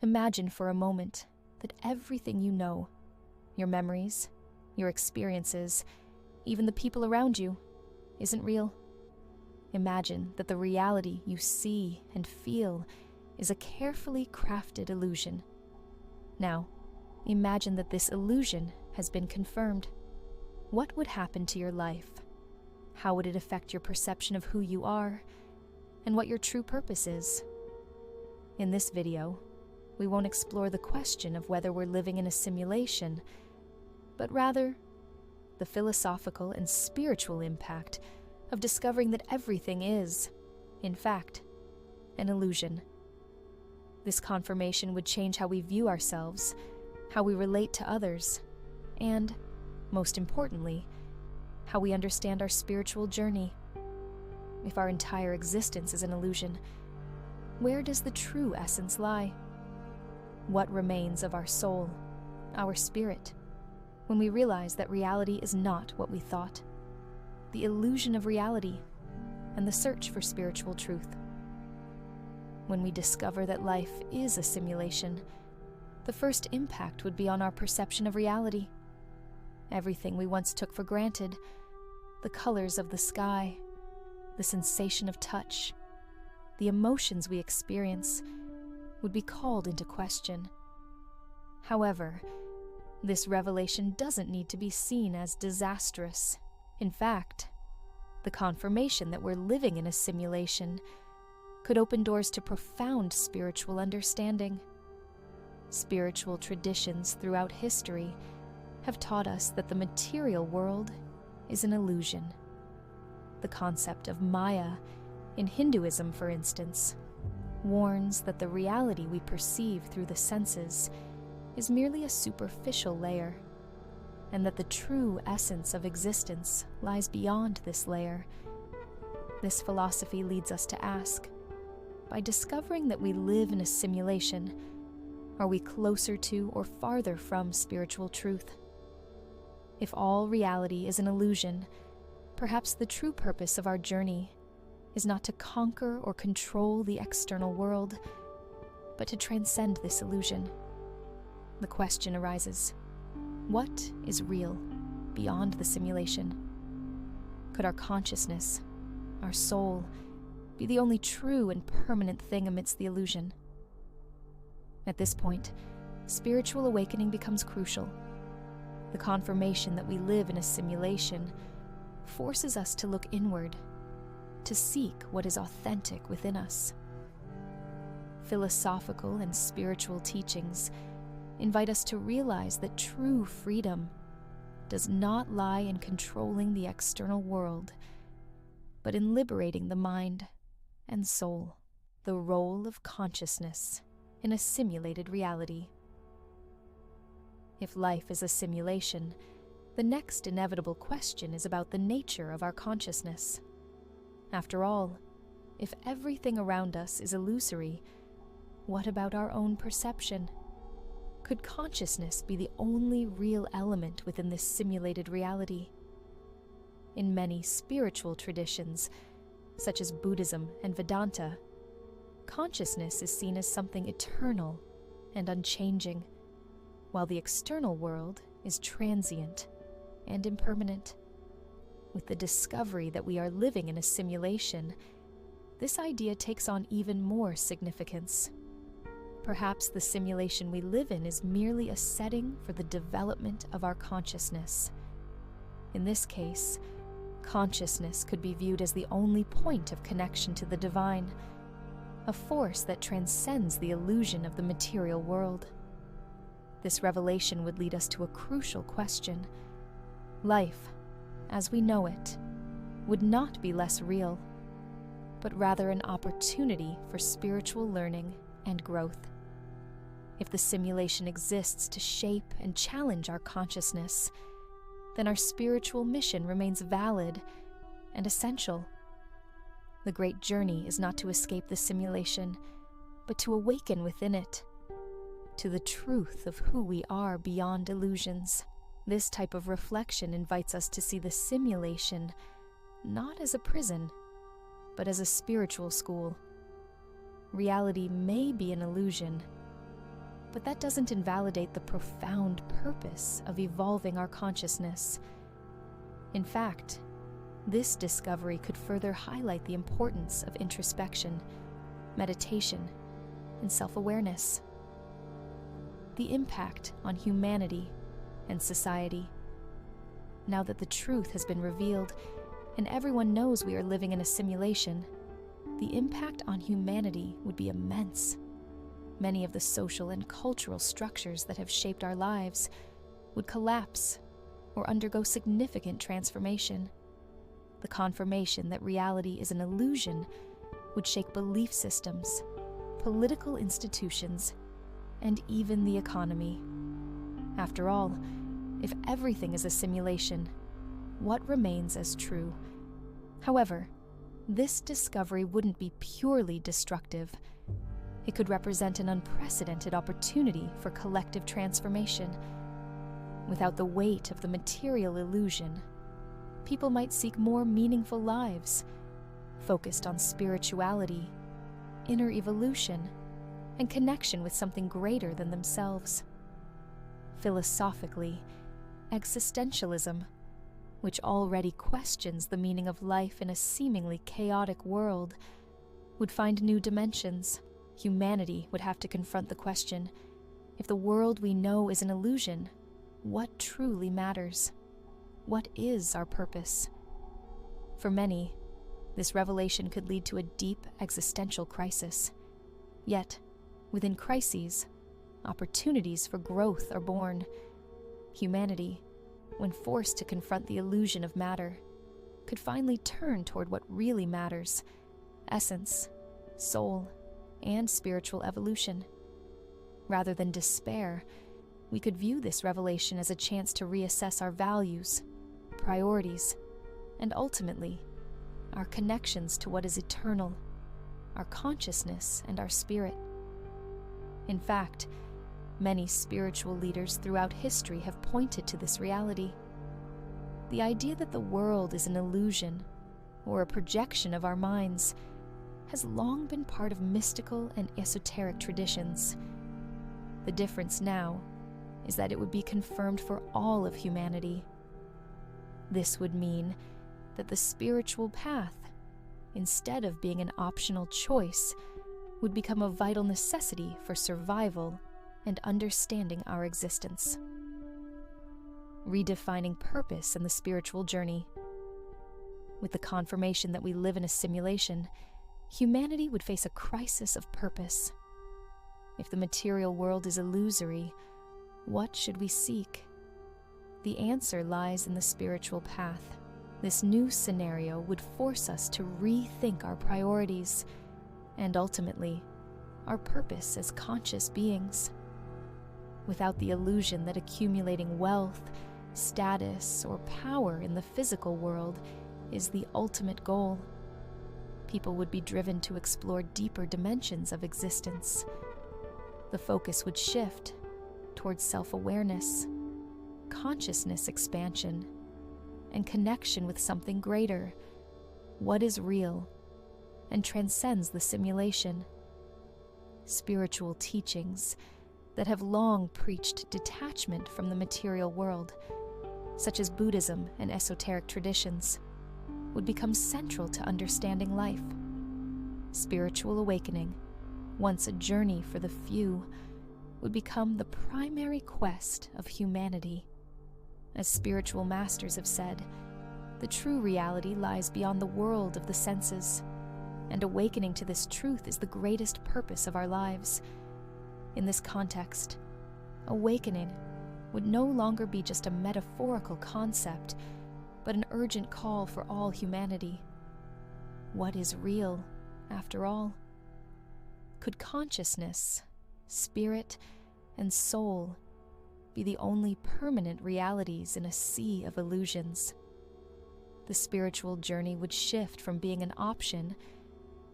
Imagine for a moment that everything you know, your memories, your experiences, even the people around you, isn't real. Imagine that the reality you see and feel is a carefully crafted illusion. Now, imagine that this illusion has been confirmed. What would happen to your life? How would it affect your perception of who you are and what your true purpose is? In this video, we won't explore the question of whether we're living in a simulation, but rather the philosophical and spiritual impact of discovering that everything is, in fact, an illusion. This confirmation would change how we view ourselves, how we relate to others, and, most importantly, how we understand our spiritual journey. If our entire existence is an illusion, where does the true essence lie? What remains of our soul, our spirit, when we realize that reality is not what we thought? The illusion of reality and the search for spiritual truth. When we discover that life is a simulation, the first impact would be on our perception of reality. Everything we once took for granted, the colors of the sky, the sensation of touch, the emotions we experience, would be called into question. However, this revelation doesn't need to be seen as disastrous. In fact, the confirmation that we're living in a simulation could open doors to profound spiritual understanding. Spiritual traditions throughout history have taught us that the material world is an illusion. The concept of Maya, in Hinduism for instance, warns that the reality we perceive through the senses is merely a superficial layer, and that the true essence of existence lies beyond this layer. This philosophy leads us to ask, by discovering that we live in a simulation, are we closer to or farther from spiritual truth? If all reality is an illusion, perhaps the true purpose of our journey is not to conquer or control the external world, but to transcend this illusion. The question arises, what is real beyond the simulation? Could our consciousness, our soul, be the only true and permanent thing amidst the illusion? At this point, spiritual awakening becomes crucial. The confirmation that we live in a simulation forces us to look inward, to seek what is authentic within us. Philosophical and spiritual teachings invite us to realize that true freedom does not lie in controlling the external world, but in liberating the mind and soul. The role of consciousness in a simulated reality. If life is a simulation, the next inevitable question is about the nature of our consciousness. After all, if everything around us is illusory, what about our own perception? Could consciousness be the only real element within this simulated reality? In many spiritual traditions, such as Buddhism and Vedanta, consciousness is seen as something eternal and unchanging, while the external world is transient and impermanent. With the discovery that we are living in a simulation, this idea takes on even more significance. Perhaps the simulation we live in is merely a setting for the development of our consciousness. In this case, consciousness could be viewed as the only point of connection to the divine, a force that transcends the illusion of the material world. This revelation would lead us to a crucial question. Life, as we know it, would not be less real, but rather an opportunity for spiritual learning and growth. If the simulation exists to shape and challenge our consciousness, then our spiritual mission remains valid and essential. The great journey is not to escape the simulation, but to awaken within it, to the truth of who we are beyond illusions. This type of reflection invites us to see the simulation not as a prison, but as a spiritual school. Reality may be an illusion, But that doesn't invalidate the profound purpose of evolving our consciousness. In fact, this discovery could further highlight the importance of introspection, meditation, and self-awareness. The impact on humanity and society. Now that the truth has been revealed and everyone knows we are living in a simulation, the impact on humanity would be immense. Many of the social and cultural structures that have shaped our lives would collapse or undergo significant transformation. The confirmation that reality is an illusion would shake belief systems, political institutions, and even the economy. After all, if everything is a simulation, what remains as true? However, this discovery wouldn't be purely destructive. It could represent an unprecedented opportunity for collective transformation. Without the weight of the material illusion, people might seek more meaningful lives, focused on spirituality, inner evolution, and connection with something greater than themselves. Philosophically, existentialism, which already questions the meaning of life in a seemingly chaotic world, would find new dimensions. Humanity would have to confront the question, if the world we know is an illusion, what truly matters? What is our purpose? For many, this revelation could lead to a deep existential crisis. Yet, within crises, opportunities for growth are born. Humanity, when forced to confront the illusion of matter, could finally turn toward what really matters: essence, soul, and spiritual evolution. Rather than despair, we could view this revelation as a chance to reassess our values, priorities, and ultimately, our connections to what is eternal, our consciousness and our spirit. In fact, many spiritual leaders throughout history have pointed to this reality. The idea that the world is an illusion or a projection of our minds has long been part of mystical and esoteric traditions. The difference now is that it would be confirmed for all of humanity. This would mean that the spiritual path, instead of being an optional choice, would become a vital necessity for survival and understanding our existence. Redefining purpose in the spiritual journey. With the confirmation that we live in a simulation, humanity would face a crisis of purpose. If the material world is illusory, what should we seek? The answer lies in the spiritual path. This new scenario would force us to rethink our priorities and ultimately our purpose as conscious beings. Without the illusion that accumulating wealth, status, or power in the physical world is the ultimate goal, people would be driven to explore deeper dimensions of existence. The focus would shift towards self-awareness, consciousness expansion, and connection with something greater, what is real, and transcends the simulation. Spiritual teachings that have long preached detachment from the material world, such as Buddhism and esoteric traditions, would become central to understanding life. Spiritual awakening, once a journey for the few, would become the primary quest of humanity. As spiritual masters have said, the true reality lies beyond the world of the senses, and awakening to this truth is the greatest purpose of our lives. In this context, awakening would no longer be just a metaphorical concept, but an urgent call for all humanity. What is real, after all? Could consciousness, spirit, and soul be the only permanent realities in a sea of illusions? The spiritual journey would shift from being an option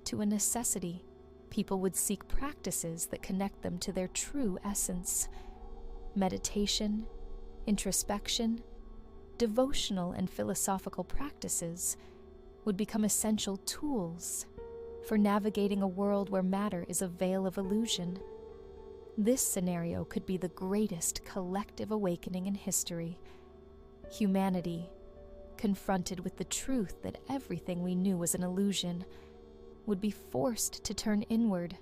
to a necessity. People would seek practices that connect them to their true essence. Meditation, introspection, devotional and philosophical practices would become essential tools for navigating a world where matter is a veil of illusion. This scenario could be the greatest collective awakening in history. Humanity, confronted with the truth that everything we knew was an illusion, would be forced to turn inward,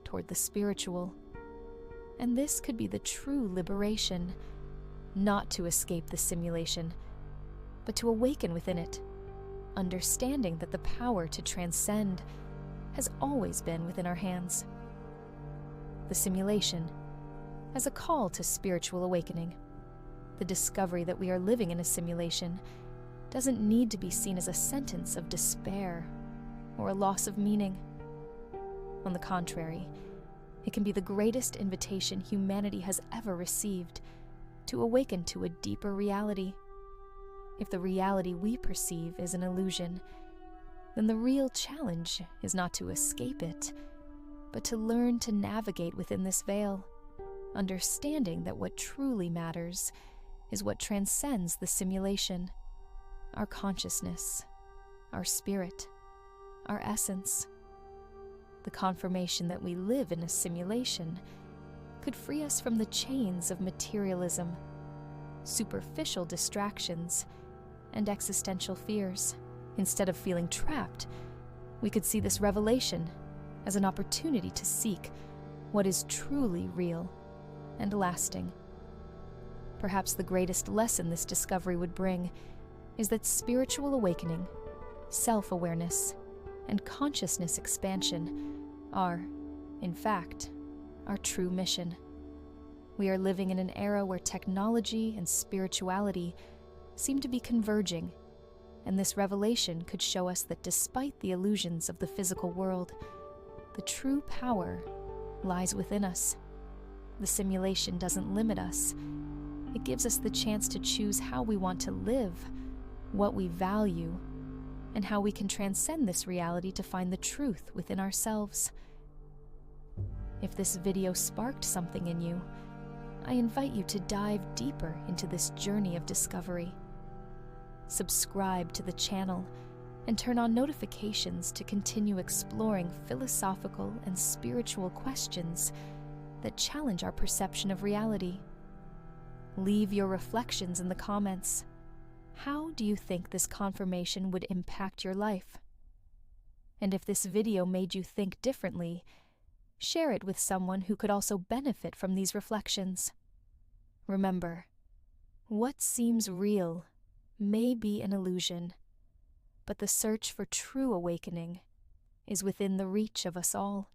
toward the spiritual. And this could be the true liberation, not to escape the simulation, but to awaken within it, understanding that the power to transcend has always been within our hands. The simulation as a call to spiritual awakening. The discovery that we are living in a simulation doesn't need to be seen as a sentence of despair or a loss of meaning. On the contrary, it can be the greatest invitation humanity has ever received to awaken to a deeper reality. If the reality we perceive is an illusion, then the real challenge is not to escape it, but to learn to navigate within this veil, understanding that what truly matters is what transcends the simulation, our consciousness, our spirit, our essence. The confirmation that we live in a simulation could free us from the chains of materialism, superficial distractions, and existential fears. Instead of feeling trapped, we could see this revelation as an opportunity to seek what is truly real and lasting. Perhaps the greatest lesson this discovery would bring is that spiritual awakening, self-awareness, and consciousness expansion are, in fact, our true mission. We are living in an era where technology and spirituality seem to be converging, and this revelation could show us that despite the illusions of the physical world, the true power lies within us. The simulation doesn't limit us. It gives us the chance to choose how we want to live, what we value, and how we can transcend this reality to find the truth within ourselves. If this video sparked something in you, I invite you to dive deeper into this journey of discovery. Subscribe to the channel and turn on notifications to continue exploring philosophical and spiritual questions that challenge our perception of reality. Leave your reflections in the comments. How do you think this confirmation would impact your life? And if this video made you think differently, share it with someone who could also benefit from these reflections. Remember, what seems real may be an illusion, but the search for true awakening is within the reach of us all.